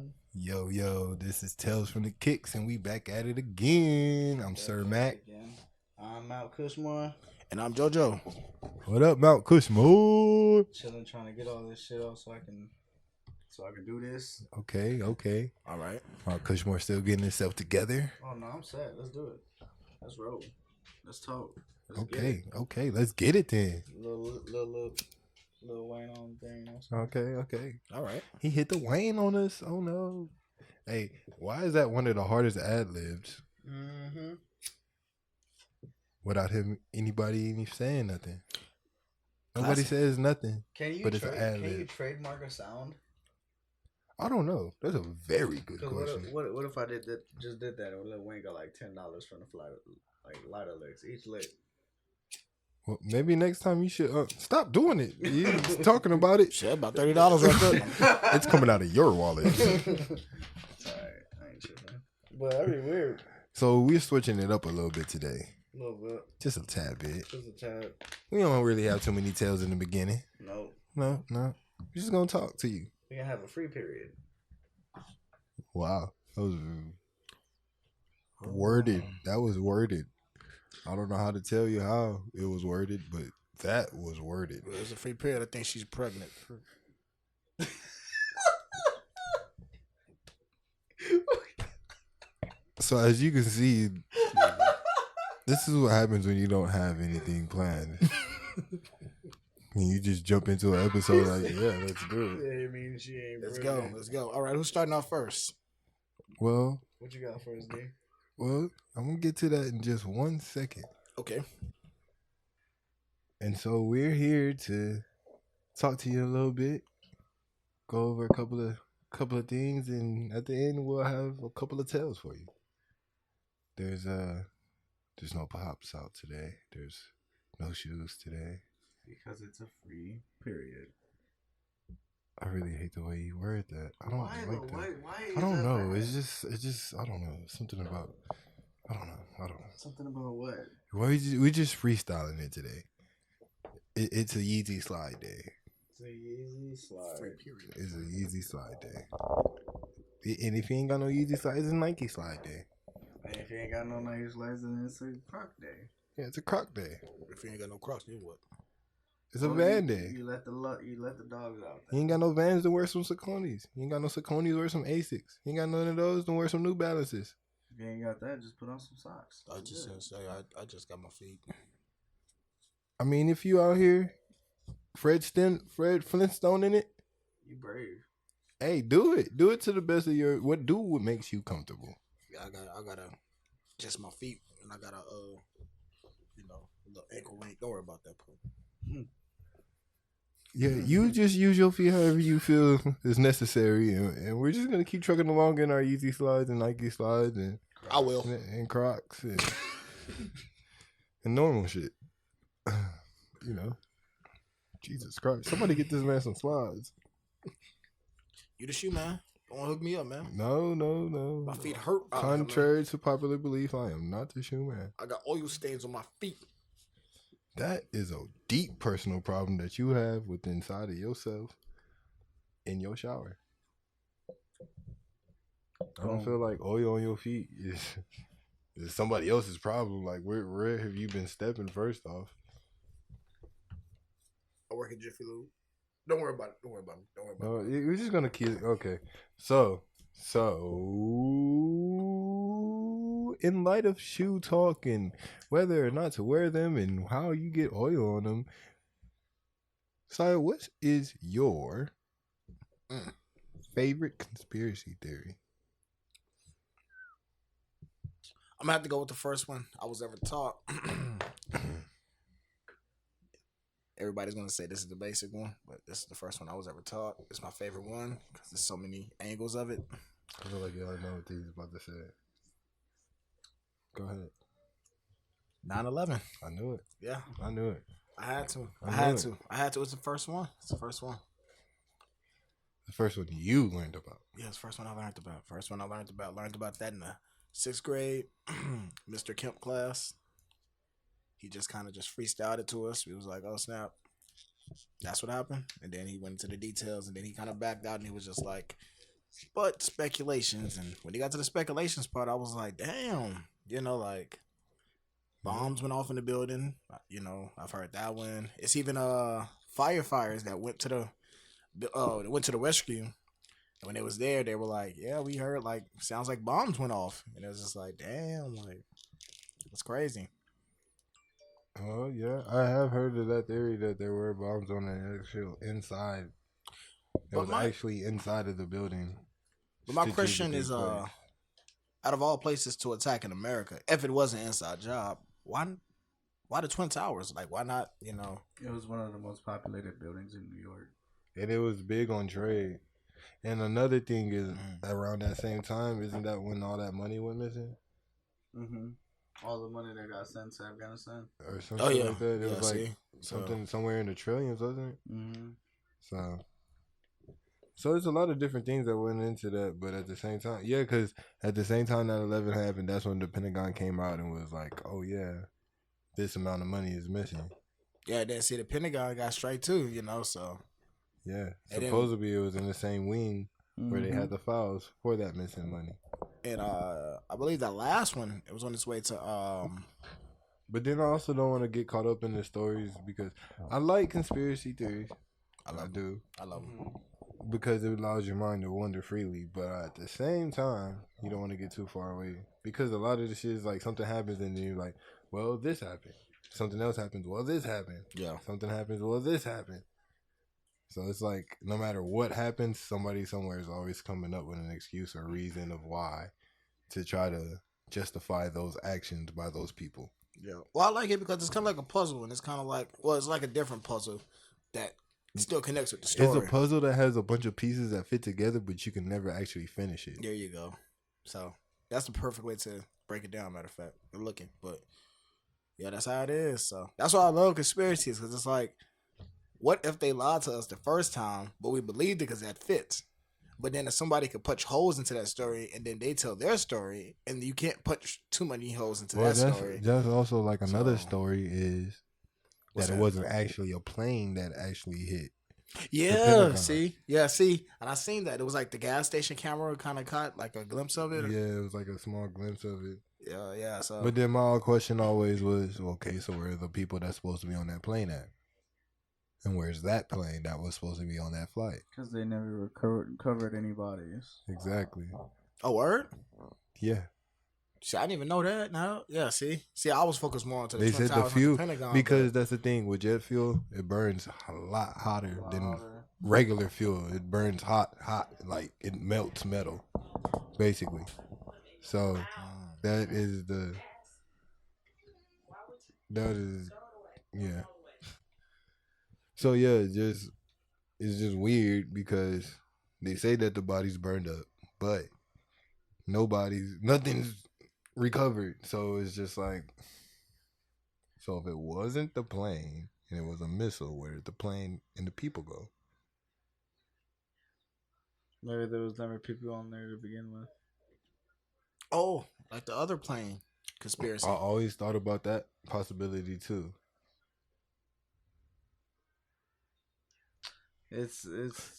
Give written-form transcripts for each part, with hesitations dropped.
one. Yo, this is Tales from the Kicks, and we back at it again. I'm Sir Mac. Again. I'm Mount Cushmore. And I'm JoJo. What up, Mount Cushmore? Chilling, trying to get all this shit off so I can do this. Okay. All right. Mount Cushmore still getting himself together. Oh no, I'm set. Let's do it. Let's roll. Let's talk. Let's Okay, let's get it then. Little Wayne on thing. Okay. All right. He hit the Wayne on us. Oh no. Hey, why is that one of the hardest ad libs? Mm-hmm. Without anybody even saying nothing. Nobody Classic. says nothing. Can you But it's an ad can you lib. trademark a sound? I don't know. That's a very good 'Cause question. what if I did that? Just did that, and Lil Wayne got like $10 from the lighter licks each lick. Well, maybe next time you should stop doing it. You're just talking about it. Shit, about $30 right there. It's coming out of your wallet. It's alright, I ain't tripping. But that'd be weird. So we're switching it up a little bit today. A little bit. Just a tad bit. Just a tad. We don't really have too many tales in the beginning. No. No. We're just going to talk to you. We can have a free period. Wow. That was worded. That was worded. I don't know how to tell you how it was worded, but that was worded. Well, it's a free period. I think she's pregnant. So as you can see, this is what happens when you don't have anything planned. And you just jump into an episode like, yeah, let's do it. Yeah, I mean, she ain't Let's pregnant. go. All right, who's starting off first? Well, What you got first, D? I'm going to get to that in just 1 second. Okay. And so we're here to talk to you a little bit, go over a couple of things, and at the end we'll have a couple of tales for you. There's no pops out today. There's no shoes today. Because it's a free period. I really hate the way you word that. I don't Why like that. Why I don't is that know. bad? It's just I don't know. Something about I don't know. Something about what? Well, we just freestyling it today. It's a Yeezy slide day. It's a Yeezy slide. Free period. It's a Yeezy slide day. And if you ain't got no Yeezy slide, it's a Nike slide day. And if you ain't got no Nike slides, then it's a Croc day. Yeah, it's a Croc day. If you ain't got no Crocs, then what? It's a Well, Van you, day. You let the dogs out. You ain't got no Vans, to wear some Sauconys. You ain't got no Sauconys, wear some Asics. You ain't got none of those, to wear some New Balances. If you ain't got that, just put on some socks. I just say I just got my feet. I mean, if you out here, Fred Flintstone in it, You brave. hey, do it. Do it to the best of your. What makes you comfortable? Yeah, I gotta just my feet, and I got a little ankle ring. Don't worry about that part. Yeah, you just use your feet however you feel is necessary, and we're just gonna keep trucking along in our Yeezy slides and Nike slides and I will. Crocs and normal shit. You know, Jesus Christ! Somebody get this man some slides. You the shoe man. Don't hook me up, man. No. My feet hurt. out here, man. Contrary to popular belief, I am not the shoe man. I got oil stains on my feet. That is a deep personal problem that you have within inside of yourself in your shower. I don't feel like oil on your feet is somebody else's problem. Like, where have you been stepping first off? I work at Jiffy Lube. Don't worry about it. No, we're just gonna keep it. Okay. So in light of shoe talk and whether or not to wear them and how you get oil on them, Sire, what is your favorite conspiracy theory? I'm gonna have to go with the first one I was ever taught. Everybody's gonna say this is the basic one, but this is the first one I was ever taught. It's my favorite one because there's so many angles of it. I feel like y'all know what he's about to say. Go ahead. 9/11. I knew it. Yeah, I knew it. I had to. I I had to. It's the first one. It's the first one. The first one you learned about. Yeah, it's the first one I learned about. Learned about that in the 6th grade, Mr. Kemp class. He just kind of just freestyled it to us. We was like, oh, snap. That's what happened. And then he went into the details, and then he kind of backed out, and he was just like, but speculations. And when they got to the speculations part, I was like, damn, like bombs went off in the building. I've heard that one. It's even firefighters that went to the rescue. And when they was there, they were like, yeah, we heard like sounds like bombs went off. And it was just like, damn, like it's crazy. Oh yeah, I have heard of that theory that there were bombs on the actual inside. It was actually inside of the building. But my question is, out of all places to attack in America, if it was an inside job, why the Twin Towers? Like, why not? It was one of the most populated buildings in New York, and it was big on trade. And another thing is, around that same time, isn't that when all that money went missing? Mm-hmm. All the money that got sent to Afghanistan, or something like that. It was like something somewhere in the trillions, wasn't it? Mm-hmm. So there's a lot of different things that went into that, but at the same time, because at the same time that 11 happened, that's when the Pentagon came out and was like, "Oh yeah, this amount of money is missing." Yeah, then see the Pentagon got straight too, So yeah, supposedly it was in the same wing where they had the files for that missing money. And I believe that last one, it was on its way to. But then I also don't want to get caught up in the stories because I like conspiracy theories. I love them because it allows your mind to wander freely. But at the same time, you don't want to get too far away because a lot of the shit is like something happens and then you're like, well, this happened. Something else happens. Well, this happened. Yeah. Something happens. Well, this happened. So it's like no matter what happens, somebody somewhere is always coming up with an excuse or reason of why to try to justify those actions by those people. Yeah. Well, I like it because it's kind of like a puzzle, and it's kind of like, it's like a different puzzle that still connects with the story. It's a puzzle that has a bunch of pieces that fit together, but you can never actually finish it. There you go. So that's the perfect way to break it down. Matter of fact, I'm looking, but yeah, that's how it is. So that's why I love conspiracies because it's like, what if they lied to us the first time, but we believed it because that fits? But then if somebody could punch holes into that story and then they tell their story and you can't punch too many holes into that story. That's also like another story is that it wasn't actually a plane that actually hit. Yeah, see? Yeah, see? And I seen that. It was like the gas station camera kind of caught like a glimpse of it. Yeah, it was like a small glimpse of it. Yeah. So. But then my question always was, okay, so where are the people that's supposed to be on that plane at? And where's that plane that was supposed to be on that flight? Because they never covered any bodies. Exactly. Oh, word? Yeah. See, I didn't even know that. No. Yeah, see, I was focused more on the they Twin said Towers the fuel Pentagon, because that's the thing with jet fuel. It burns a lot hotter than regular fuel. It burns hot, like it melts metal, basically. So that is yeah. So yeah, it's just weird because they say that the body's burned up, but nothing's recovered. So it's just like, so if it wasn't the plane and it was a missile, where did the plane and the people go? Maybe there was never people on there to begin with. Oh, like the other plane conspiracy. I always thought about that possibility too. It's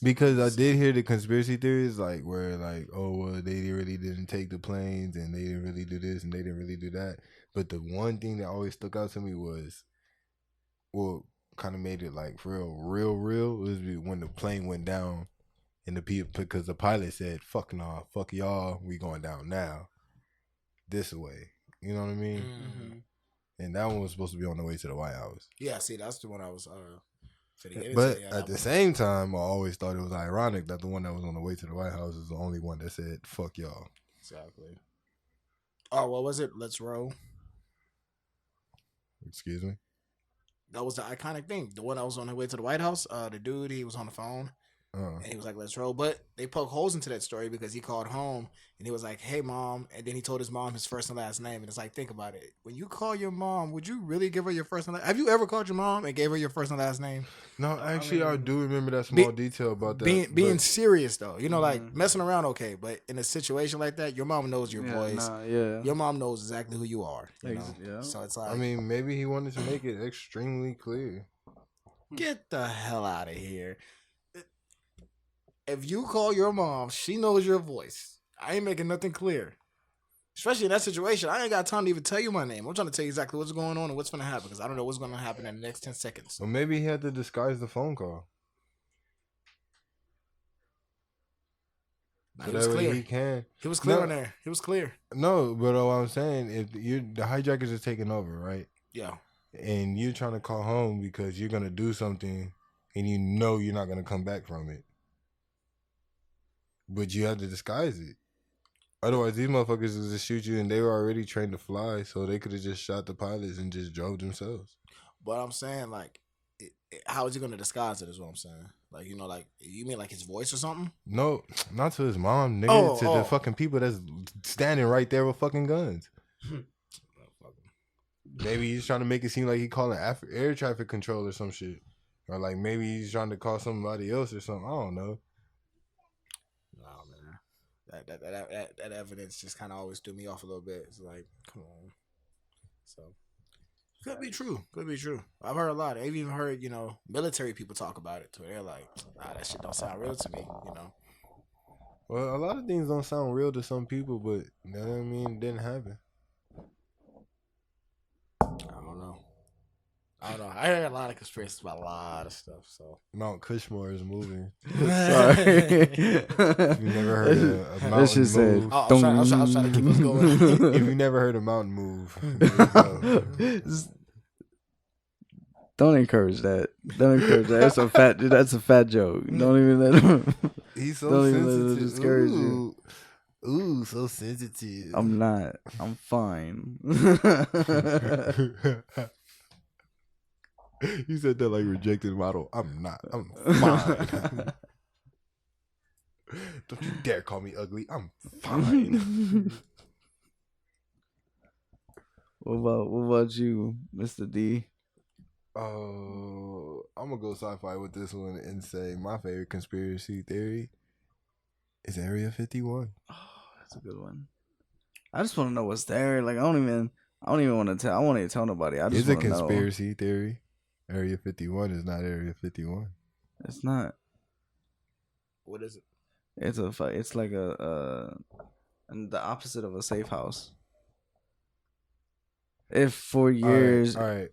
because I did hear the conspiracy theories like where like, oh well, they really didn't take the planes and they didn't really do this and they didn't really do that. But the one thing that always stuck out to me was, well, kind of made it like real was when the plane went down and the people, because the pilot said, "Fuck nah, fuck y'all, we going down now, this way." You know what I mean? Mm-hmm. And that one was supposed to be on the way to the White House. Yeah, see, that's the one I was. But at the same time, I always thought it was ironic that the one that was on the way to the White House is the only one that said, "Fuck y'all." Exactly. Oh, what was it? Let's roll. Excuse me? That was the iconic thing. The one that was on the way to the White House, the dude, he was on the phone. And he was like, "Let's roll." But they poke holes into that story because he called home and he was like, "Hey, mom." And then he told his mom his first and last name. And it's like, think about it. When you call your mom, would you really give her your first and last? Have you ever called your mom and gave her your first and last name? No, actually, I do remember that small detail about that. Being serious, though. You know, like messing around, okay. But in a situation like that, your mom knows your voice. Your mom knows exactly who you are. You know? Yeah. So it's like. I mean, maybe he wanted to make it extremely clear. Get the hell out of here. if you call your mom, she knows your voice. I ain't making nothing clear. Especially in that situation, I ain't got time to even tell you my name. I'm trying to tell you exactly what's going on and what's going to happen because I don't know what's going to happen in the next 10 seconds. Well, maybe he had to disguise the phone call. Nah, he was clear. He can. He was clear on there. He was clear. No, but what I'm saying, if the hijackers are taking over, right? Yeah. And you're trying to call home because you're gonna do something, and you know you're not gonna come back from it, but you have to disguise it. Otherwise, these motherfuckers would just shoot you, and they were already trained to fly, so they could have just shot the pilots and just drove themselves. But I'm saying, like, how is he gonna disguise it? Is what I'm saying. Like, you know, like you mean like his voice or something? No, not to his mom, nigga. The fucking people that's standing right there with fucking guns. Maybe he's trying to make it seem like he calling air traffic control or some shit, or like maybe he's trying to call somebody else or something. I don't know. Nah, man, that evidence just kind of always threw me off a little bit. It's like, come on. So could be true. Could be true. I've heard a lot. I've even heard, you know, military people talk about it. To where they're like, that shit don't sound real to me. You know. Well, a lot of things don't sound real to some people, but you know what I mean, it didn't happen. I don't know. I heard a lot of conspiracies about a lot of stuff. So Mount Cushmore is moving. Sorry. You never heard a mountain move? Oh, I'm trying to keep us going. If you never heard a mountain move, don't encourage that. Don't encourage that. That's a fat joke. Don't even let him. He's so don't sensitive. even let him discourage you. Ooh, so sensitive. I'm not. I'm fine. You said that like rejected model. I'm not. I'm fine. Don't you dare call me ugly. I'm fine. What about you, Mr. D? I'm gonna go sci-fi with this one and say my favorite conspiracy theory is Area 51. Oh, that's a good one. I just want to know what's there. Like I don't even want to tell. I won't even tell nobody. I just it's a want to know. conspiracy theory. Area 51 is not Area 51. It's not. What is it? It's like the opposite of a safe house. If for years. All right.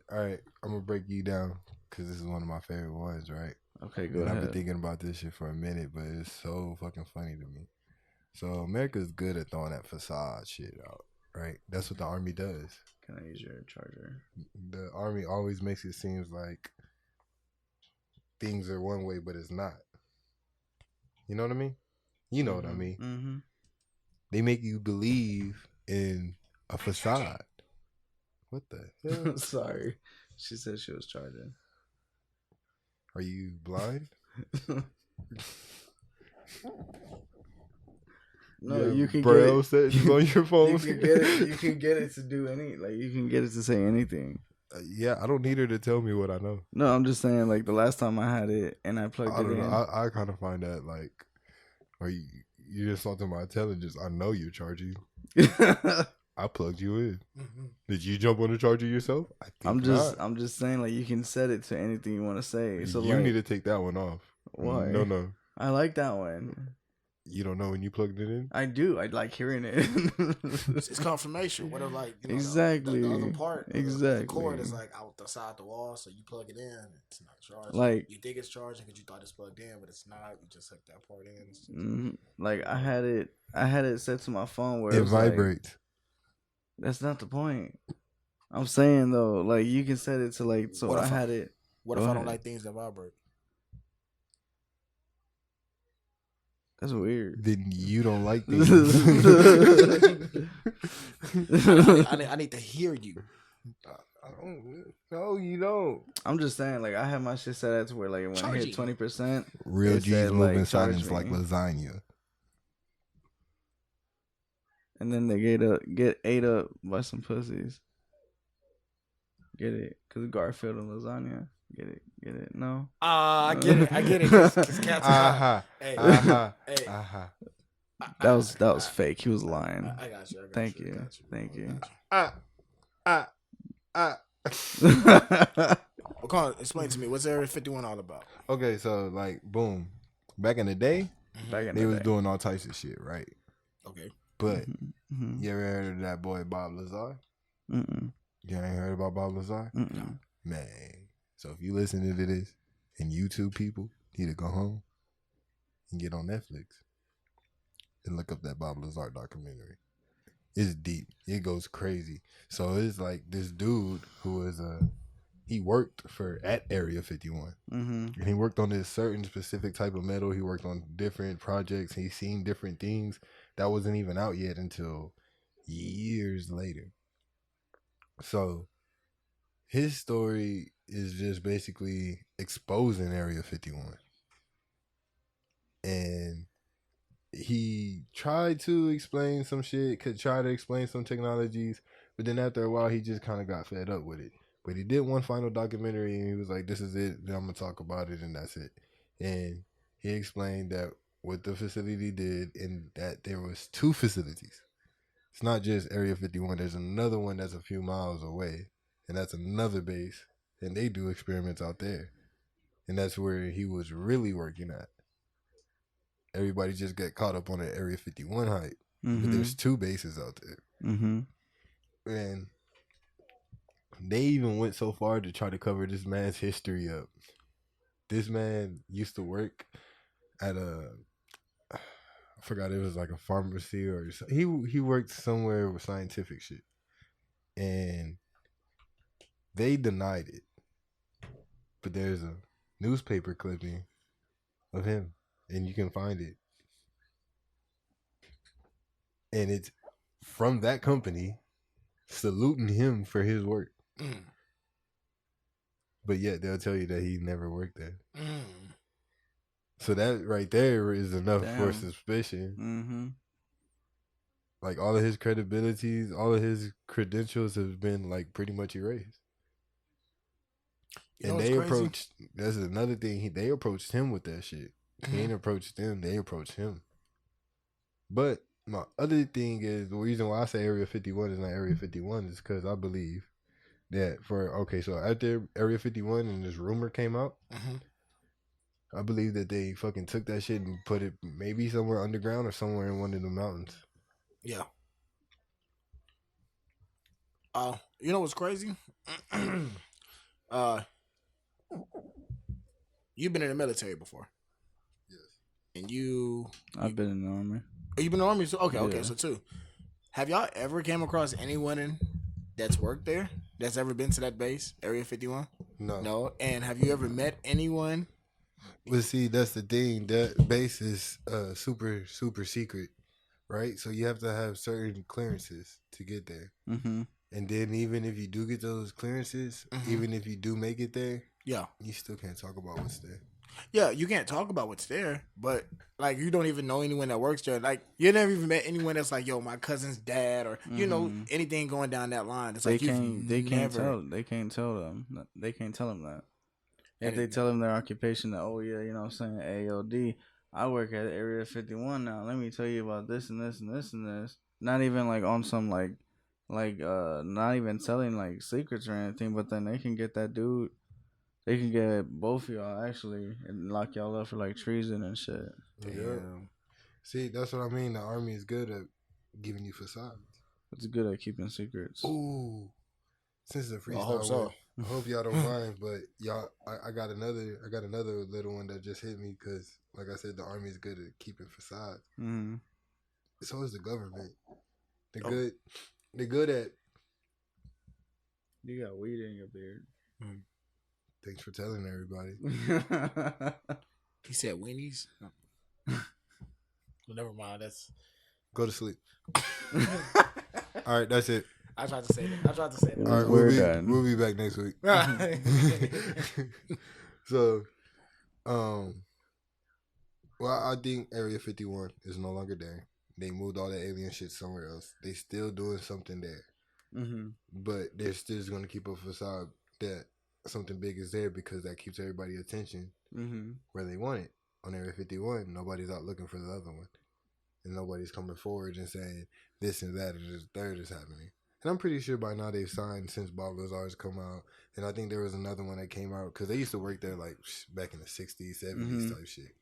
I'm gonna break you down because this is one of my favorite ones, right? Okay, go ahead. I've been thinking about this shit for a minute, but it's so fucking funny to me. So America's good at throwing that facade shit out, right? That's what the Army does. Can I use your charger? The Army always makes it seem like things are one way, but it's not. You know what I mean? You know what I mean? Mm-hmm. They make you believe in a facade. What the hell? Sorry. She said she was charging. Are you blind? No, you can Braille get it. settings on your phone. You can get it to do you can get it to say anything. Yeah, I don't need her to tell me what I know. No, I'm just saying, like the last time I had it and I plugged it in. I kind of find that like, are you insulting my intelligence? I know you're charging. I plugged you in. Mm-hmm. Did you jump on the charger yourself? I'm just saying, like you can set it to anything you want to say. So you need to take that one off. Why? No. I like that one. You don't know when you plugged it in? I do. I like hearing it. It's confirmation. What if like exactly the other part? Exactly. The cord is like out the side of the wall, so you plug it in. It's not charged. Like you think it's charging because you thought it's plugged in, but it's not. You just hook that part in. Mm-hmm. Like I had it set to my phone where it vibrates. Like, that's not the point. I'm saying though, like you can set it to like so. I had it. What if I don't like things that vibrate? That's weird. Then you don't like things. I need to hear you. I don't. No, you don't. I'm just saying, like I have my shit set at to where like when I hit 20%, real G's moving silence like lasagna. And then they get ate up by some pussies. Get it? Cause Garfield and lasagna. Get it? No. I get it. Cause cats are hey. That was fake. He was lying. I got you. Thank you. Well, explain to me, what's Area 51 all about? Okay, so like, boom. Back in the day, Back in They the was day. doing all types of shit, right? Okay. But Mm-hmm. you ever heard of that boy Bob Lazar? Mm-mm. You ain't heard about Bob Lazar? Mm-mm. Man. So if you listening to this and YouTube people need to go home and get on Netflix and look up that Bob Lazar documentary. It's deep. It goes crazy. So it's like this dude who was he worked at Area 51. Mm-hmm. And he worked on this certain specific type of metal. He worked on different projects. He's seen different things that wasn't even out yet until years later. So his story is just basically exposing Area 51. And he tried to explain some shit, could try to explain some technologies, but then after a while he just kind of got fed up with it. But he did one final documentary and he was like, this is it, then I'm gonna talk about it and that's it. And he explained that what the facility did and that there was 2 facilities. It's not just Area 51, there's another one that's a few miles away, and that's another base, and they do experiments out there. And that's where he was really working at. Everybody just got caught up on the Area 51 hype. Mm-hmm. But there's 2 bases out there. Mm-hmm. And they even went so far to try to cover this man's history up. This man used to work at I forgot, it was like a pharmacy or something. He worked somewhere with scientific shit. And they denied it. But there's a newspaper clipping of him. And you can find it. And it's from that company saluting him for his work. Mm. But yet they'll tell you that he never worked there. Mm. So that right there is enough for Damn. suspicion. Mm-hmm. Like all of his credibilities, all of his credentials have been like pretty much erased. You know And what's they crazy? approached, that's another thing, they approached him with that shit. He ain't approached them, they approached him. But my other thing is, the reason why I say Area 51 is not Area 51 is because I believe that so after Area 51 and this rumor came out, I believe that they fucking took that shit and put it maybe somewhere underground or somewhere in one of the mountains. Yeah. You know what's crazy? You've been in the military before. Yes. And I've been in the army. Oh, you've been in the army? So, okay, Yeah. so 2. Have y'all ever came across anyone that's worked there that's ever been to that base, Area 51? No. And have you ever met anyone? Well, see, that's the thing. That base is super, super secret, right? So you have to have certain clearances to get there. Mm-hmm. And then even if you do get those clearances, even if you do make it there, Yeah. you still can't talk about what's there. Yeah, you can't talk about what's there, but like you don't even know anyone that works there. Like you never even met anyone that's like, yo, my cousin's dad, or you know anything going down that line. It's like They can't tell them they can't tell them that. If they tell them their occupation, that, oh yeah, you know what I'm saying, AOD, I work at Area 51 now. Let me tell you about this and this and this and this. Not even like on some like not even telling like secrets or anything, but then they can get that dude. They can get both of y'all actually and lock y'all up for like treason and shit. Yeah. See, that's what I mean. The army is good at giving you facades. It's good at keeping secrets. Ooh. Since it's a freestyle, I hope so. I hope y'all don't mind, but y'all, I got another little one that just hit me because, like I said, the army is good at keeping facades. Mm-hmm. So is the government. They're good at. You got weed in your beard. Thanks for telling everybody. He said weenies. No. Well, never mind. That's Go to sleep. All right, that's it. I tried to say that. All right, we'll be back next week. So, well, I think Area 51 is no longer there. They moved all the alien shit somewhere else. They still doing something there. Mm-hmm. But they're still going to keep a facade that something big is there because that keeps everybody's attention where they want it. On Area 51, nobody's out looking for the other one. And nobody's coming forward and saying this and that and this third is happening. And I'm pretty sure by now they've signed since Bob Lazar's come out. And I think there was another one that came out because they used to work there like back in the 60s, 70s type shit.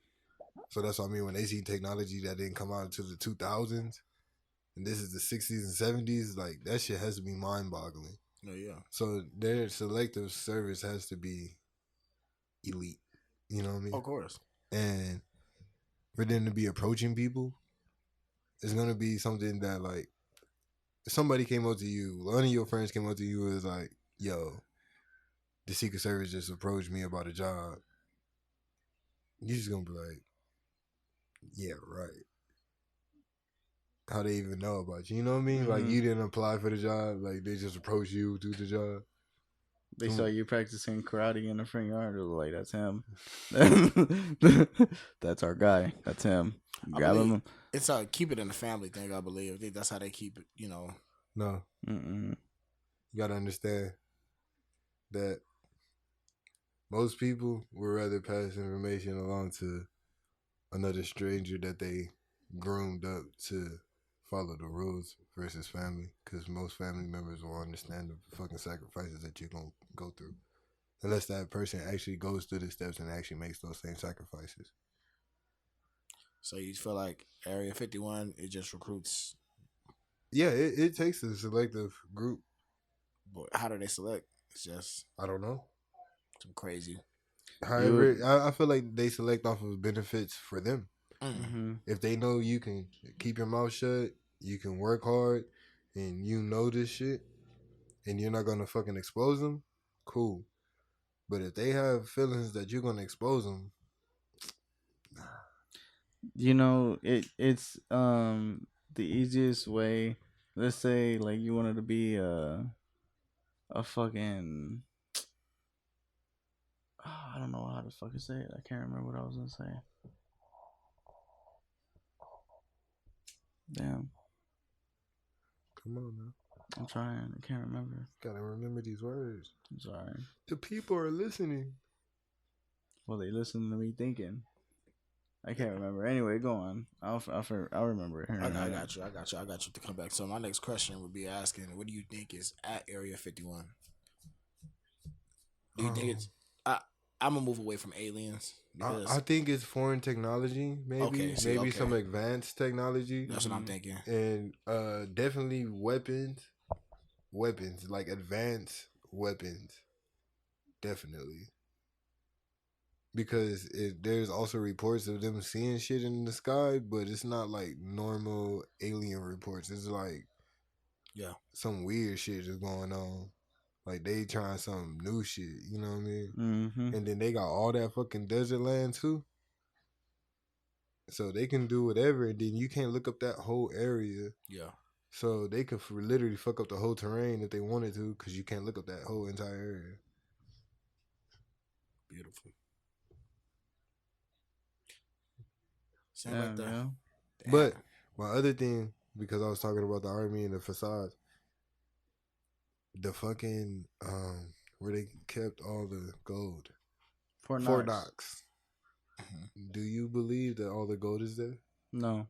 So that's what I mean when they see technology that didn't come out until the 2000s, and this is the 60s and 70s. Like that shit has to be mind boggling. Oh yeah. So their selective service has to be elite. You know what I mean? Of course. And for them to be approaching people, it's gonna be something that like if somebody came up to you, one of your friends came up to you and was like, "Yo, the Secret Service just approached me about a job." You just gonna be like, "Yeah, right." How they even know about you? You know what I mean? Like you didn't apply for the job, like they just approached you to the job. They saw you practicing karate in the front yard. They were like, "That's him. That's our guy. That's him. Grab him." It's a keep it in the family thing. I believe. I think that's how they keep it. You know. No, you gotta understand that most people would rather pass information along to another stranger that they groomed up to follow the rules versus family, because most family members will understand the fucking sacrifices that you're gonna go through, unless that person actually goes through the steps and actually makes those same sacrifices. So you feel like Area 51 it just recruits? Yeah, it takes a selective group. But how do they select? It's just I don't know. some crazy. However, I feel like they select off of benefits for them. Mm-hmm. If they know you can keep your mouth shut, you can work hard, and you know this shit, and you're not gonna fucking expose them, cool. But if they have feelings that you're gonna expose them, You know, it's the easiest way. Let's say like you wanted to be a fucking I don't know how to fucking say it. I can't remember what I was gonna say. Damn. come on now. I'm trying. I can't remember. Gotta remember these words. I'm sorry. The people are listening. Well, they listen to me thinking. I can't remember. Anyway, go on. I'll remember it. I got you to come back. So my next question would be asking, what do you think is at Area 51? Do you think it's? I'm gonna move away from aliens. I think it's foreign technology, maybe some advanced technology. That's what I'm thinking. And definitely weapons, like advanced weapons, definitely. Because there's also reports of them seeing shit in the sky, but it's not like normal alien reports. It's like some weird shit is going on. Like they trying some new shit, you know what I mean? Mm-hmm. And then they got all that fucking desert land too. So they can do whatever, and then you can't look up that whole area. Yeah. So they could literally fuck up the whole terrain if they wanted to, because you can't look up that whole entire area. Beautiful. Sound like that. Yeah. But my other thing, because I was talking about the army and the facades, the fucking where they kept all the gold, Fort Knox. Mm-hmm. Do you believe that all the gold is there? No.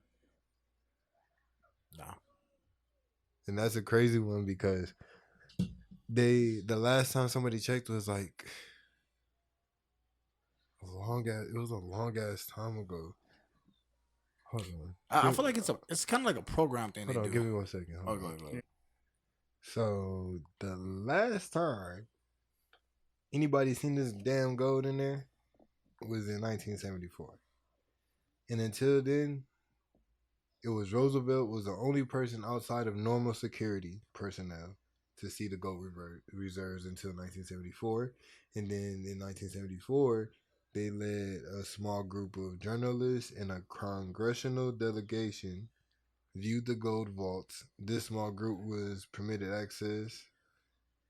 And that's a crazy one, because the last time somebody checked was like it was a long ass time ago. Hold on. I feel like it's kind of like a program thing. Hold on, give me 1 second. Go ahead. So the last time anybody seen this damn gold in there was in 1974, and until then, it was Roosevelt was the only person outside of normal security personnel to see the gold reserves until 1974, and then in 1974. They led a small group of journalists and a congressional delegation viewed the gold vaults. This small group was permitted access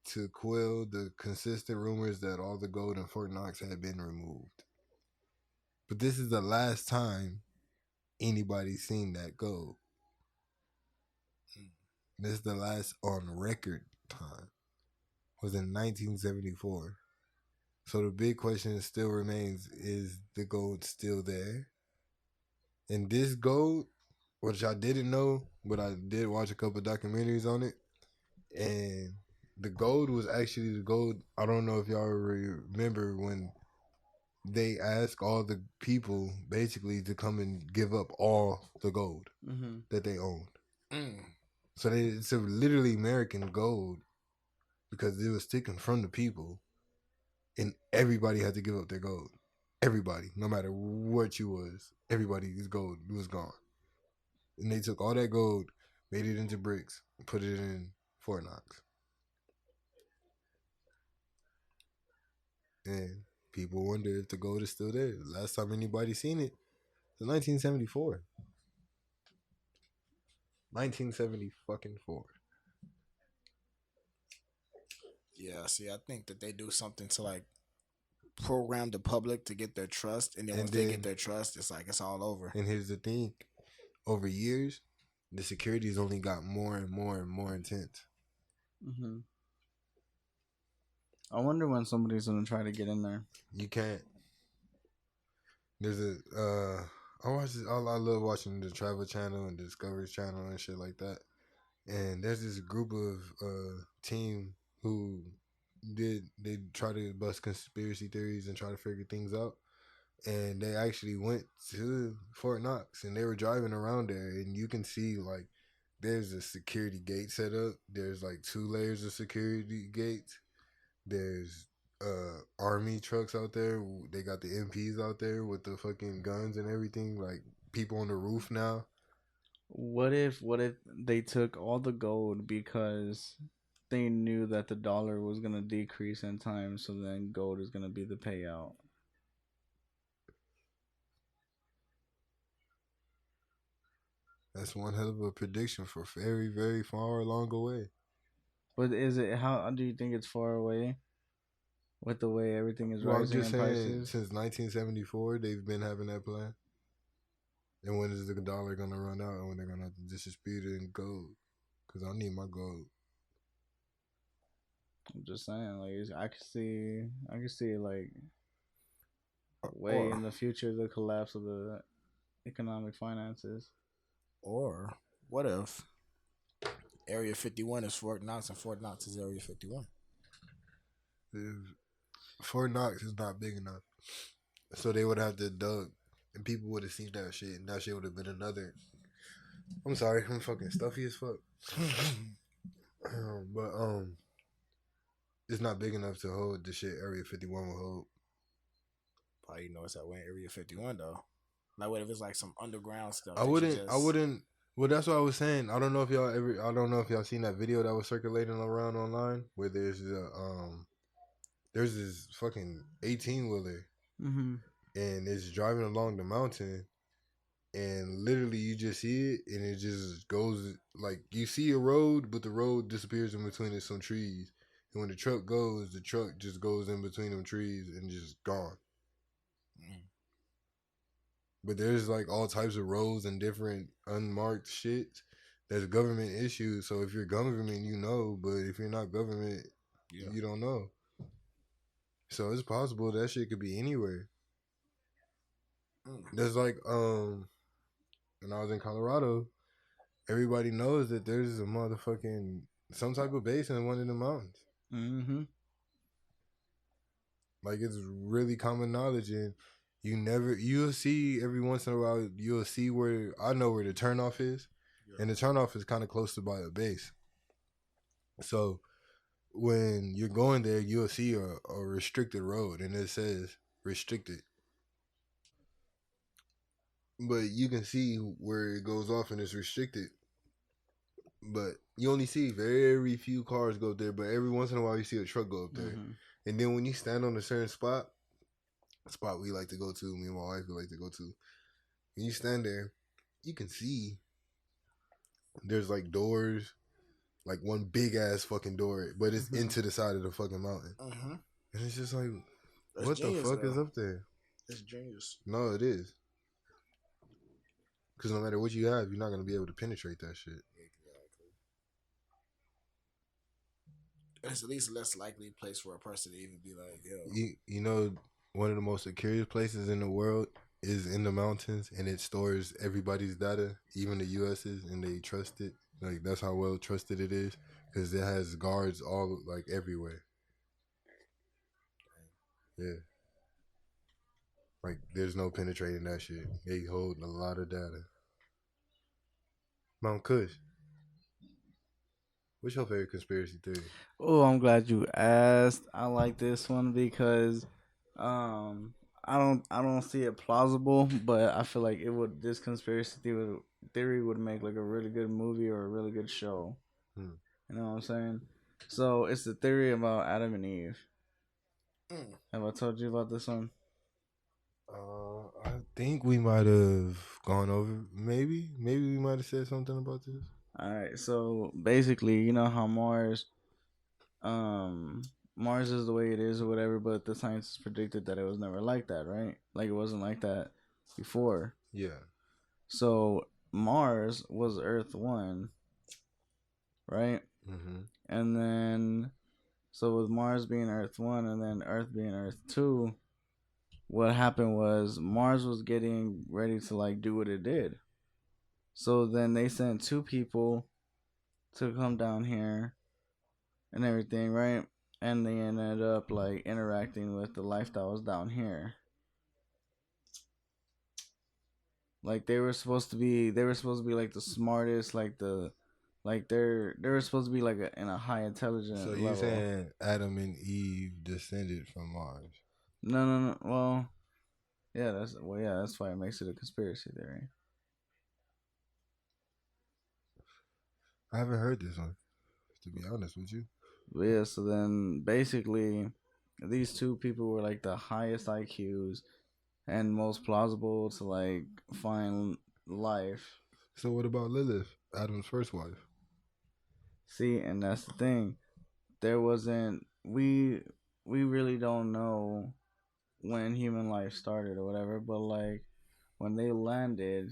to quell the consistent rumors that all the gold in Fort Knox had been removed. But this is the last time anybody's seen that gold. This is the last on record time. Was in 1974. So the big question still remains, is the gold still there? And this gold, which I didn't know, but I did watch a couple documentaries on it, and the gold was actually the gold. I don't know if y'all remember when they ask all the people basically to come and give up all the gold that they owned. So it's a literally American gold because it was taken from the people, and everybody had to give up their gold. Everybody, no matter what you was, everybody's gold was gone. And they took all that gold, made it into bricks, put it in Fort Knox. And people wonder if the gold is still there. Last time anybody seen it was 1974. 1970 fucking 4. Yeah, see, I think that they do something to like program the public to get their trust, and then once they get their trust, it's like it's all over. And here's the thing: over years, the security's only got more and more and more intense. I wonder when somebody's gonna try to get in there. You can't. There's a I watch this, I love watching the Travel Channel and Discovery Channel and shit like that. And there's this group of team who they try to bust conspiracy theories and try to figure things out. And they actually went to Fort Knox and they were driving around there, and you can see like there's a security gate set up. There's like 2 layers of security gates. There's army trucks out there. They got the MPs out there with the fucking guns and everything. Like people on the roof now. What if they took all the gold because they knew that the dollar was gonna decrease in time, so then gold is gonna be the payout? That's one hell of a prediction for very, very far along away. But is it, how do you think it's far away? With the way everything is rising in prices? Since 1974, they've been having that plan. And when is the dollar going to run out, and when they're going to have to distribute it in gold? Because I need my gold. I'm just saying, like, I can see like way in the future the collapse of the economic finances. Or what if Area 51 is Fort Knox and Fort Knox is Area 51? Fort Knox is not big enough, so they would have to dug, and people would have seen that shit, and that shit would have been another. I'm sorry, I'm fucking stuffy as fuck. But it's not big enough to hold the shit Area 51 will hold. Probably you know it's that way in Area 51 though. Like what if it's like some underground stuff? I wouldn't. Well, that's what I was saying. I don't know if y'all seen that video that was circulating around online where there's this fucking 18-wheeler, and it's driving along the mountain, and literally you just see it, and it just goes like you see a road, but the road disappears in between some trees, and when the truck just goes in between them trees and just gone. But there's like all types of roads and different unmarked shit that's government issues. So if you're government, you know, but if you're not government, you don't know. So it's possible that shit could be anywhere. There's like when I was in Colorado, everybody knows that there's a motherfucking some type of base in one of the mountains. Like it's really common knowledge, and you'll see every once in a while, you'll see where I know where the turnoff is, and the turnoff is kind of close to by a base. So when you're going there, you'll see a restricted road, and it says restricted. But you can see where it goes off and it's restricted. But you only see very few cars go up there, but every once in a while you see a truck go up there. And then when you stand on a certain spot we like to go to, me and my wife would like to go to, when you stand there, you can see there's like doors, like one big ass fucking door, but it's into the side of the fucking mountain. And it's just like, that's what genius, the fuck is up there? It's genius. No, it is. Because no matter what you have, you're not going to be able to penetrate that shit. Exactly. It's at least less likely place for a person to even be like, yo. You know, one of the most secure places in the world is in the mountains, and it stores everybody's data, even the U.S.'s, and they trust it. Like, that's how well trusted it is, because it has guards all, like, everywhere. Yeah. Like, there's no penetrating that shit. They hold a lot of data. Mount Kush, what's your favorite conspiracy theory? Oh, I'm glad you asked. I like this one because I don't see it plausible, but I feel like it would this conspiracy theory would make like a really good movie or a really good show. Hmm. You know what I'm saying? So it's the theory about Adam and Eve. Have I told you about this one? I think we might have gone over. Maybe we might have said something about this. All right. So basically, you know how Mars is the way it is or whatever, but the scientists predicted that it was never like that, right? Like it wasn't like that before. Yeah. So Mars was Earth 1, right? Mm-hmm. And then so with Mars being Earth 1 and then Earth being Earth 2, what happened was Mars was getting ready to like do what it did. So then they sent two people to come down here and everything, right? And they ended up like interacting with the life that was down here. Like they were supposed to be like the smartest, like they were supposed to be like in a high intelligence So level. you saying Adam and Eve descended from Mars? No. Well, yeah, that's why it makes it a conspiracy theory. I haven't heard this one, to be honest with you. But yeah, so then basically these two people were like the highest IQs and most plausible to like find life. So what about Lilith, Adam's first wife? See, and that's the thing. There wasn't we really don't know when human life started or whatever, but like when they landed,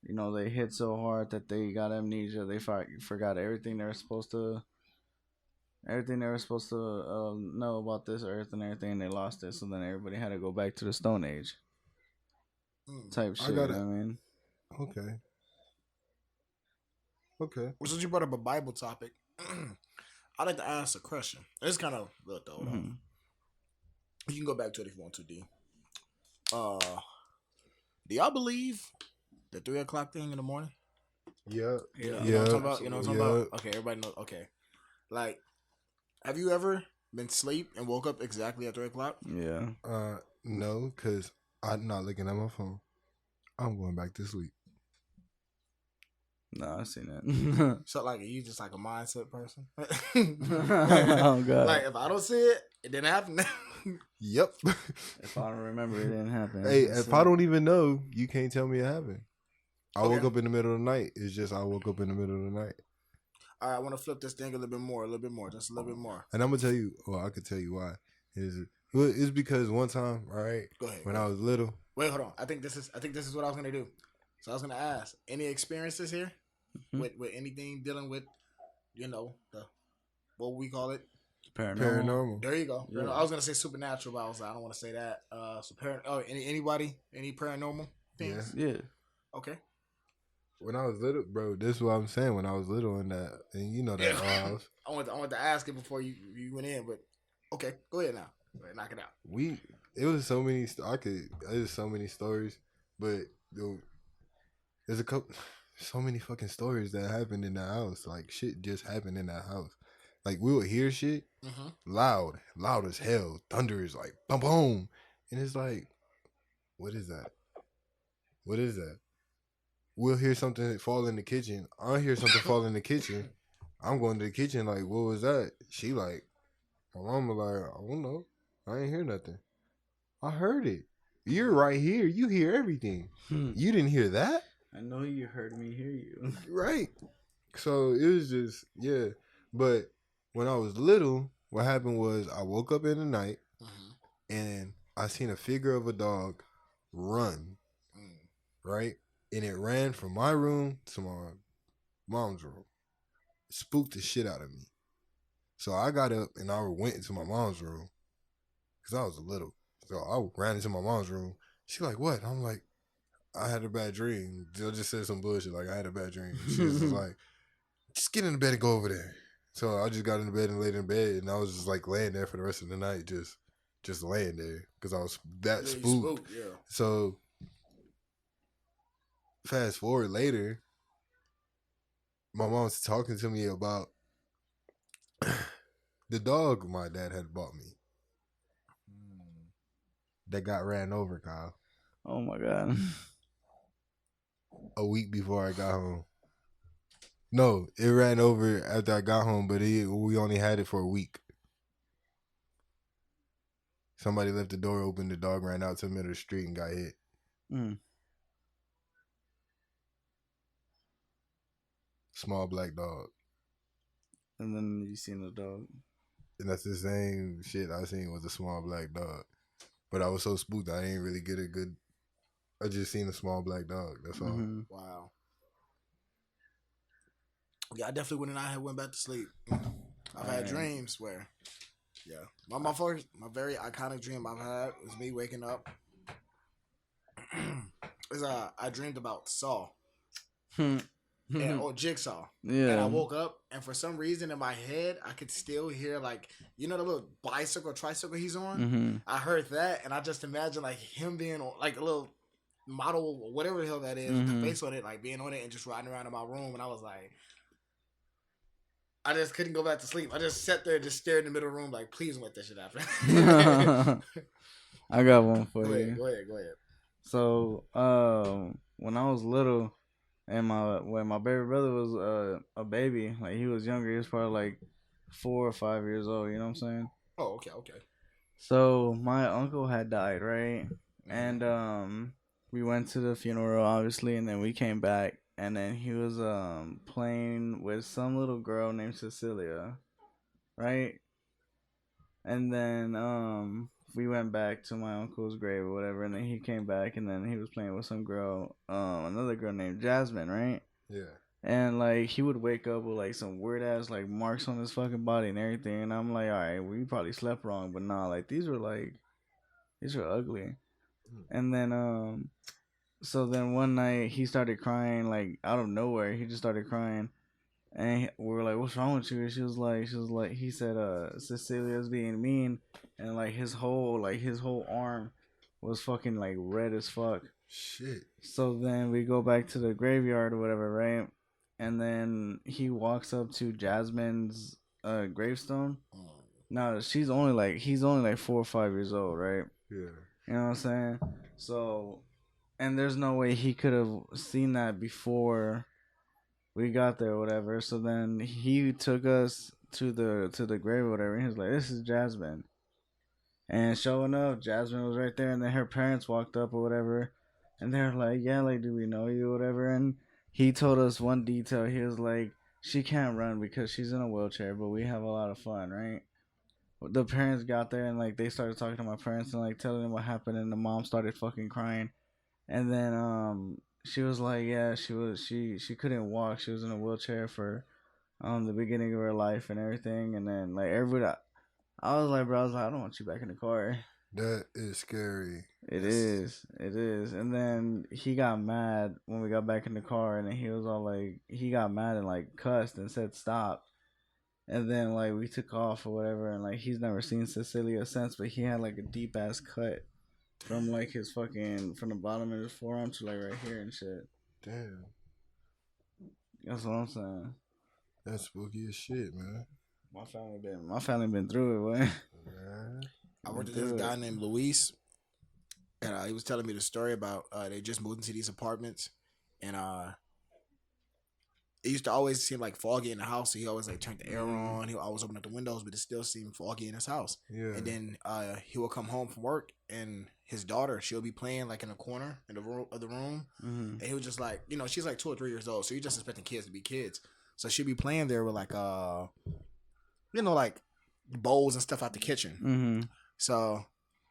you know, they hit so hard that they got amnesia. They forgot everything they were supposed to know about this earth and everything, and they lost it. So then everybody had to go back to the Stone Age type shit. You know what I mean? Okay. Well, since you brought up a Bible topic, I'd like to ask a question. It's kind of look though. Mm-hmm. You can go back to it if you want to, D. Do y'all believe the 3:00 thing in the morning? Yeah. You know what I'm talking about? You know what I'm talking about? Okay, everybody knows. Okay, like, have you ever been asleep and woke up exactly at 3:00? Yeah. No, because I'm not looking at my phone. I'm going back to sleep. No, I seen it. So, like, are you just like a mindset person? Oh god! Like, if I don't see it, it didn't happen. Yep. If I don't remember, it didn't happen. Hey, if I don't even know, you can't tell me it happened. I Okay. woke up in the middle of the night. It's just I woke up in the middle of the night. All right, I want to flip this thing a little bit more, just a little bit more. And I'm gonna tell you. Well, I could tell you why. It's because one time, all right, Go ahead. when I was little. Wait, hold on. I think this is what I was gonna do. So I was gonna ask, any experiences here with anything dealing with, you know, the what we call it, Paranormal. There you go. Yeah. I was gonna say supernatural, but I don't want to say that. Anybody, any paranormal things? Yeah. Okay. When I was little, bro, this is what I'm saying. When I was little, and you know that house. I want to ask it before you went in, but okay, go ahead now. Go ahead, knock it out. There's so many stories, but there's so many fucking stories that happened in that house. Like shit just happened in that house. Like we would hear shit loud as hell, thunder is like boom boom, and it's like, what is that? What is that? We'll hear something fall in the kitchen. I'll hear something fall in the kitchen. I'm going to the kitchen like, what was that? She like, my mama like, I don't know. I ain't hear nothing. I heard it. You're right here. You hear everything. You didn't hear that? I know you heard me hear you. Right. So it was just, yeah. But when I was little, what happened was I woke up in the night and I seen a figure of a dog run. Right? And it ran from my room to my mom's room. It spooked the shit out of me. So I got up and I went into my mom's room because I was little. So I ran into my mom's room. She like, what? I'm like, I had a bad dream. Jill just said some bullshit like I had a bad dream. She was just like, just get in the bed and go over there. So I just got in the bed and laid in bed, and I was just like laying there for the rest of the night, just just laying there because I was that Really spooked. Yeah. So fast forward later, my mom's talking to me about the dog my dad had bought me that got ran over, Kyle, Oh my god. a week before I got home. No, it ran over after I got home, but we only had it for a week. Somebody left the door open, the dog ran out to the middle of the street and got hit. Mm. Small black dog. And then you seen the dog. And that's the same shit I seen was a small black dog. But I was so spooked I didn't really get a good. I just seen a small black dog. That's all. Mm-hmm. Wow. Yeah, I definitely wouldn't. I went back to sleep. I've had dreams where, yeah, my very iconic dream I've had was me waking up. I dreamed about Saw. Or Jigsaw. Yeah. And I woke up, and for some reason in my head, I could still hear, like, you know the little bicycle, tricycle he's on? Mm-hmm. I heard that, and I just imagined, like, him being on, like, a little model, or whatever the hell that is, with the face on it, like, being on it and just riding around in my room, and I was like, I just couldn't go back to sleep. I just sat there and just stared in the middle of the room, like, please don't let that shit happen. I got one for Go you. ahead. So, when I was little, and when my baby brother was a baby, like he was younger, he was probably like 4 or 5 years old. You know what I'm saying? Oh, okay. So my uncle had died, right? And we went to the funeral, obviously, and then we came back, and then he was playing with some little girl named Cecilia, right? And then we went back to my uncle's grave or whatever, and then he came back, and then he was playing with some girl, another girl named Jasmine, right? Yeah. And like he would wake up with like some weird ass like marks on his fucking body and everything, and I'm like, all right, well, you probably slept wrong, but nah, like these were ugly. And then so then one night he started crying, like out of nowhere. He just started crying, and we were like, "What's wrong with you?" And she was like, he said, Cecilia's being mean, and like his whole arm was fucking like red as fuck. Shit. So then we go back to the graveyard or whatever, right? And then he walks up to Jasmine's gravestone. Now he's only like 4 or 5 years old, right? Yeah. You know what I'm saying? So, and there's no way he could have seen that before we got there or whatever. So then he took us to the grave or whatever. And he was like, "This is Jasmine." And sure enough, Jasmine was right there. And then her parents walked up or whatever. And they're like, "Yeah, like, do we know you or whatever?" And he told us one detail. He was like, "She can't run because she's in a wheelchair, but we have a lot of fun, right?" The parents got there and like they started talking to my parents and like telling them what happened. And the mom started fucking crying. And then she was like, yeah, she couldn't walk. She was in a wheelchair for the beginning of her life and everything. And then like everybody, I was like, bro, I don't want you back in the car. That is scary. It is. And then he got mad when we got back in the car, and then he was all like, he got mad and like cussed and said stop. And then like we took off or whatever, and like he's never seen Cecilia since, but he had like a deep ass cut from like his fucking from the bottom of his forearm to like right here and shit. Damn. That's what I'm saying. That's spooky as shit, man. My family been through it, boy. Man. I worked with this guy named Luis, and he was telling me the story about they just moved into these apartments, and it used to always seem like foggy in the house. So he always like turned the air on. He would always open up the windows, but it still seemed foggy in his house. Yeah. And then he would come home from work, and his daughter, she'll be playing like in a corner in the room of the room, and he was just like, you know, she's like 2 or 3 years old, so you're just expecting kids to be kids. So she'll be playing there with like you know, like bowls and stuff out the kitchen. So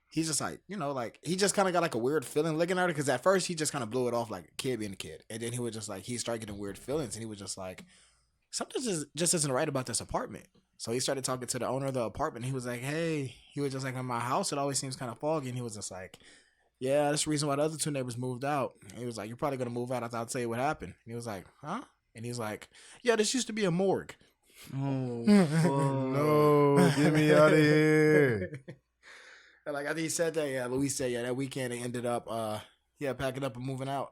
he's just like, you know, like he just kind of got like a weird feeling looking at her, because at first he just kind of blew it off like a kid being a kid, and then he was just like, he started getting weird feelings, and he was just like, something just isn't right about this apartment. So he started talking to the owner of the apartment. He was like, hey, he was just like, in my house it always seems kind of foggy. And he was just like, yeah, that's the reason why the other 2 neighbors moved out. And he was like, you're probably gonna move out. I thought I'd tell you what happened. And he was like, huh? And he's like, yeah, this used to be a morgue. Oh, No, get me out of here. And like after he said that, yeah, Luis said, yeah, that weekend they ended up, packing up and moving out.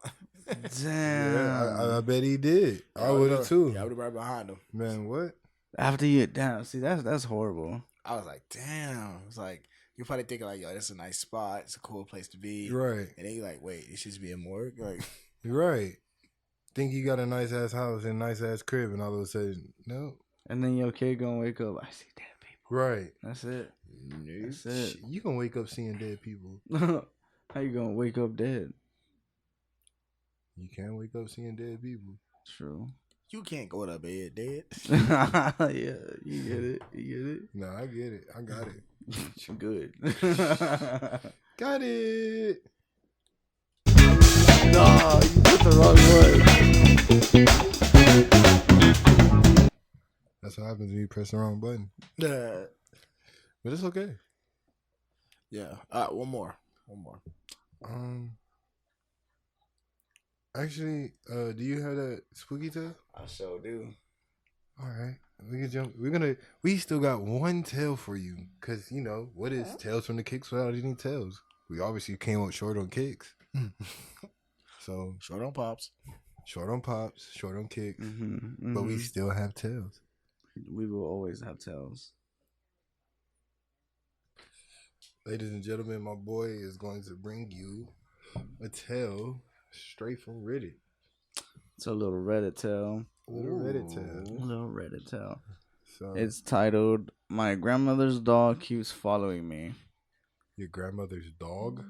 Damn. Yeah, I bet he did. I would have too. Yeah, I would have right behind him. Man, what? After you down, see that's horrible. I was like, damn. It's like you're probably thinking like, yo, this is a nice spot. It's a cool place to be. Right. And then you're like, wait, it should be in morgue. Like, Right. Think you got a nice ass house and nice ass crib, and all of a sudden, no. And then your kid gonna wake up. I see dead people. Right. That's it. Nope. That's it. You gonna wake up seeing dead people. How you gonna wake up dead? You can't wake up seeing dead people. True. you can't go to bed dead. Yeah, you get it. You get it. No, I get it. I got it. Good. Got it. No, you put the wrong one. That's what happens when you press the wrong button. Yeah. But it's okay. Yeah. One more. Actually, do you have that spooky tale? I sure do. All right, we can jump. We still got one tale for you, cause you know what is Tales from the Kicks without any tales? We obviously came up short on kicks. So Short on pops. short on pops, short on kicks, Mm-hmm, but we still have tales. We will always have tails. Ladies and gentlemen, my boy is going to bring you a tale straight from Reddit. It's a little Reddit tale. Little Reddit tale. Little Reddit tale. So It's titled, "My Grandmother's Dog Keeps Following Me." your grandmother's dog?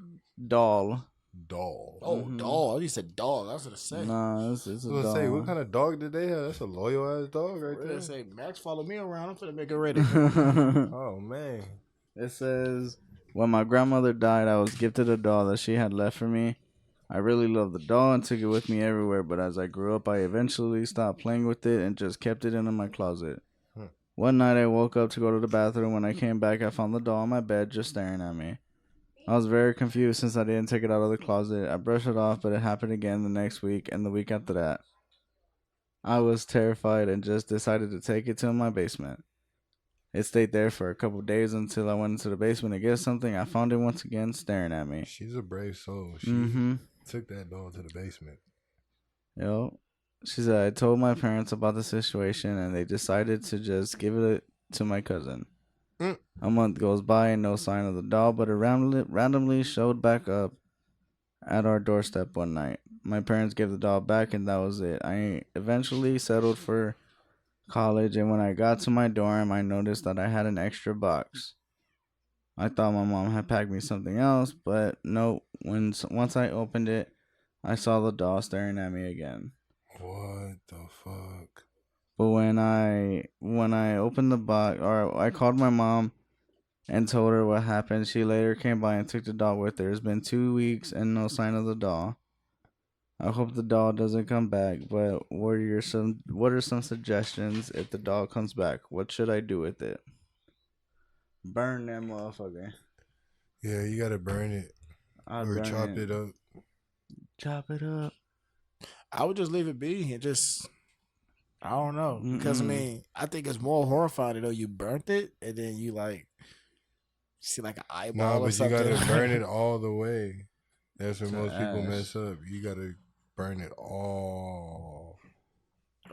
Doll. Doll. Oh, dog. You said dog. I was gonna say. Nah, it's I a was gonna doll. say, what kind of dog did they have? That's a loyal ass dog right I was there. gonna say, Max, follow me around. I'm finna make it ready. Oh man. It says, "When my grandmother died, I was gifted a doll that she had left for me. I really loved the doll and took it with me everywhere, but as I grew up, I eventually stopped playing with it and just kept it in my closet. One night, I woke up to go to the bathroom. When I came back, I found the doll on my bed just staring at me. I was very confused since I didn't take it out of the closet. I brushed it off, but it happened again the next week and the week after that. I was terrified and just decided to take it to my basement. It stayed there for a couple days until I went into the basement to get something. I found it once again staring at me." She's a brave soul. She took that dog to the basement. Yo, she said, "I told my parents about the situation and they decided to just give it to my cousin. A month goes by and no sign of the doll, but it randomly showed back up at our doorstep one night. My parents gave the doll back and that was it. I eventually settled for college, and when I got to my dorm, I noticed that I had an extra box. I thought my mom had packed me something else, but no. Once I opened it, I saw the doll staring at me again. What the fuck? But when I opened the box, or I called my mom and told her what happened, she later came by and took the doll with her. It's been 2 weeks and no sign of the doll. I hope the doll doesn't come back, but what are some suggestions if the doll comes back? What should I do with it?" Burn that motherfucker. Yeah, you gotta burn it I'd or burn chop it up. Chop it up. I would just leave it be and just, I don't know. Because, I mean, I think it's more horrifying to know you burnt it and then you, like, see, like, an eyeball or But something. you gotta burn it all the way. That's where To most people ash. mess up. You gotta burn it all.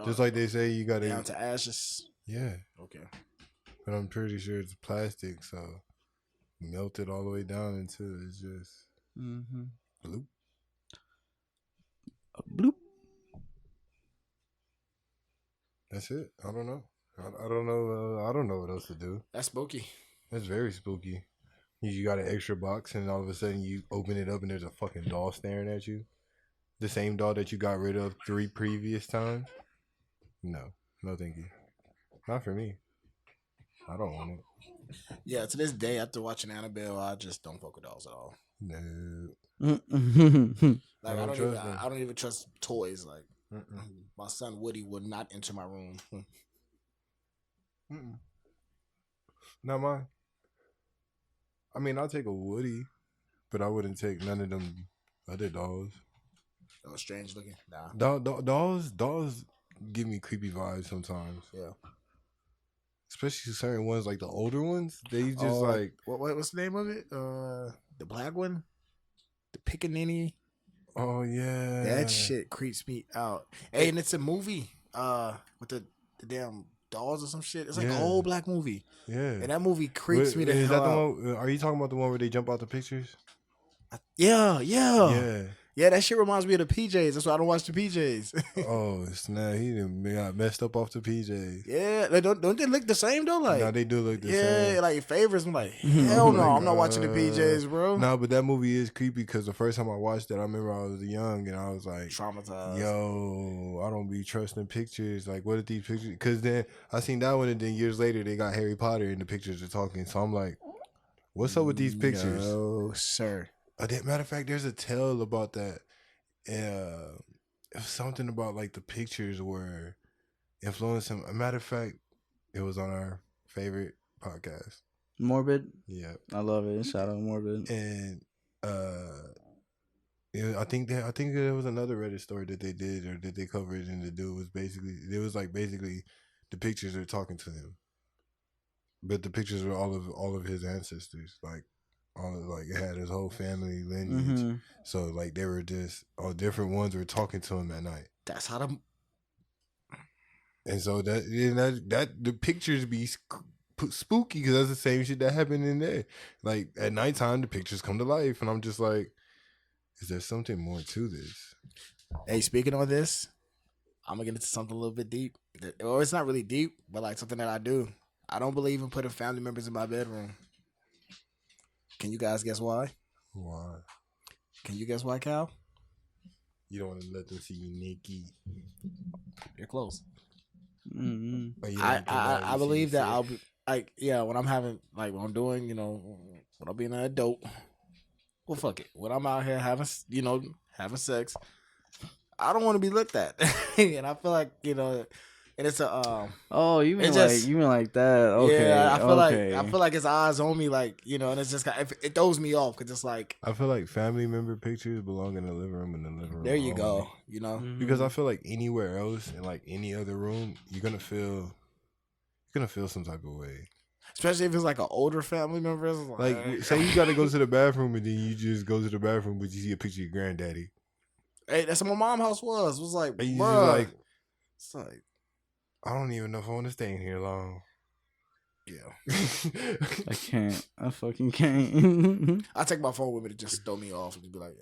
Just like they say, you gotta. Down to ashes. Yeah, Okay. but I'm pretty sure it's plastic, so melt it all the way down until it's just bloop. Bloop. That's it. I don't know. I don't know. I don't know what else to do. That's spooky. That's very spooky. You got an extra box, and all of a sudden you open it up, and there's a fucking doll staring at you. The same doll that you got rid of 3 previous times. No, thank you. Not for me. I don't want it. Yeah, to this day, after watching Annabelle, I just don't fuck with dolls at all. No. Like, I don't trust them. I don't even trust toys. Like, my son Woody would not enter my room. Not mine. I mean, I'll take a Woody, but I wouldn't take none of them other dolls. Oh, strange looking. Nah. Dolls give me creepy vibes sometimes. Yeah. especially certain ones like the older ones. They just Oh, like, what's the name of it? The black one, the Pickaninny. oh yeah, That shit creeps me out. Hey, and it's a movie. With the damn dolls or some shit. It's like an Yeah. old black movie. yeah. And that movie creeps me the Is hell that the out. one? Are you talking about the one where they jump out the pictures? Yeah. Yeah. Yeah, that shit reminds me of the PJs. That's why I don't watch the PJs. Oh snap! He done got messed up off the PJs. Yeah, like, don't they look the same though? Like, No, they do look the yeah, same. like favorites. I'm like, hell no, Like, I'm not watching the PJs, bro. No, but that movie is creepy because the first time I watched it, I remember I was young and I was like, Traumatized. yo, I don't be trusting pictures. Like, what are these pictures? Because then I seen that one, and then years later they got Harry Potter and the pictures are talking. So I'm like, what's up with these pictures? No, sir. Matter of fact, there's a tale about that. It was something about like the pictures were influencing. A matter of fact, it was on our favorite podcast. Morbid. Yeah, I love it. Shout out Morbid. and yeah, I think there was another Reddit story that they did or that they covered, and the dude was basically the pictures are talking to him, but the pictures were all of his ancestors, like it had his whole family lineage. Mm-hmm. So like they were just all different ones were talking to him at night. That's how the. And so that the pictures be spooky because that's the same shit that happened in there. Like at nighttime, the pictures come to life, and I'm just like, is there something more to this? Hey, speaking of this, I'm gonna get into something a little bit deep. Well, it's not really deep, but like something that I do. I don't believe in putting family members in my bedroom. Can you guys guess why? Why? Can you guess why, Cal? You don't want to let them see you naked. You're close. Mm-hmm. Or you don't want I to believe see that you I'll be like, yeah, when I'm having like when I'm doing, when I'm being an adult. Well, fuck it. When I'm out here having sex, I don't want to be looked at, and I feel like and it's a Oh, you mean It just- like that? Okay. yeah, okay. I feel like his eyes on me, like and it's just it throws me off because it's like I feel like family member pictures belong in the living room there you only. go, Mhm. Because I feel like anywhere else in like any other room, you're gonna feel some type of way. especially if it's like an older family member. It's Like say you gotta go to the bathroom and then you just go to the bathroom, but you see a picture of your granddaddy. hey, that's what my mom's house was. It was like, And you bruh. just like, It's like, I don't even know if I want to stay in here long. yeah. I can't. I fucking can't. I take my phone with me to just throw me off and just be like,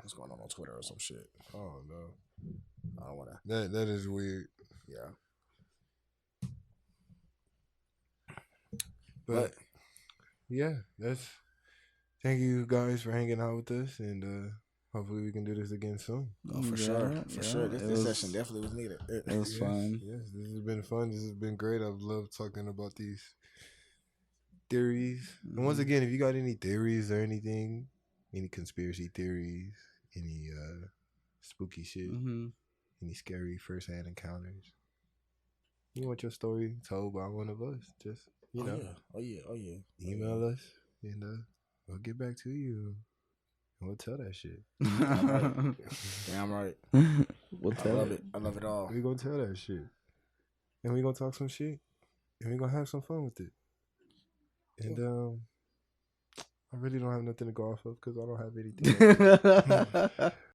what's going on Twitter or some shit. Oh no, I don't want to. that is weird. Yeah. But yeah, that's. Thank you guys for hanging out with us, and hopefully we can do this again soon. Oh, for Yeah, sure. yeah, This session definitely was needed. It was Yes, fun. Yes, this has been fun. This has been great. I've loved talking about these theories. And once again, if you got any theories or anything, any conspiracy theories, any spooky shit, Mm-hmm. any scary first-hand encounters, you want your story told by one of us, just Oh yeah. email us and we'll get back to you. And we'll tell that shit. Damn right. We'll I tell love it. it. I love it all. We gonna tell that shit. And we gonna talk some shit. And we gonna have some fun with it. And I really don't have nothing to go off of because I don't have anything.